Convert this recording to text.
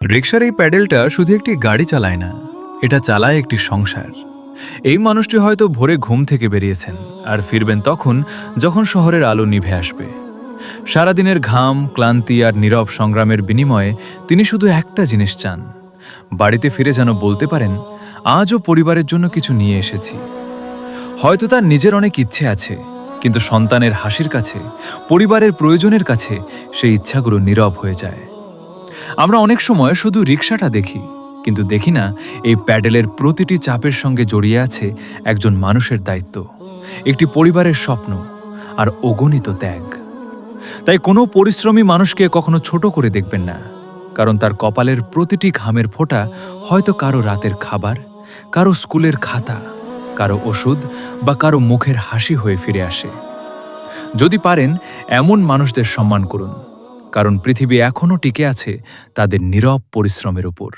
রিকশার এই প্যাডেলটা শুধু একটি গাড়ি চালায় না, এটা চালায় একটি সংসার। এই মানুষটি হয়তো ভোরে ঘুম থেকে বেরিয়েছেন আর ফিরবেন তখন যখন শহরের আলো নিভে আসবে। সারাদিনের ঘাম, ক্লান্তি আর নীরব সংগ্রামের বিনিময়ে তিনি শুধু একটা জিনিস চান, বাড়িতে ফিরে যেন বলতে পারেন, আজও পরিবারের জন্য কিছু নিয়ে এসেছি। হয়তো তার নিজের অনেক ইচ্ছে আছে, কিন্তু সন্তানের হাসির কাছে, পরিবারের প্রয়োজনের কাছে সেই ইচ্ছাগুলো নীরব হয়ে যায়। আমরা অনেক সময় শুধু রিকশাটা দেখি, কিন্তু দেখি না এই প্যাডেলের প্রতিটি চাপের সঙ্গে জড়িয়ে আছে একজন মানুষের দায়িত্ব, একটি পরিবারের স্বপ্ন আর অগণিত ত্যাগ। তাই কোনো পরিশ্রমী মানুষকে কখনো ছোট করে দেখবেন না, কারণ তার কপালের প্রতিটি ঘামের ফোঁটা হয়তো কারো রাতের খাবার, কারো স্কুলের খাতা, কারো ওষুধ বা কারো মুখের হাসি হয়ে ফিরে আসে। যদি পারেন, এমন মানুষদের সম্মান করুন, কারণ পৃথিবী এখনও টিকে আছে তাদের নীরব পরিশ্রমের উপর।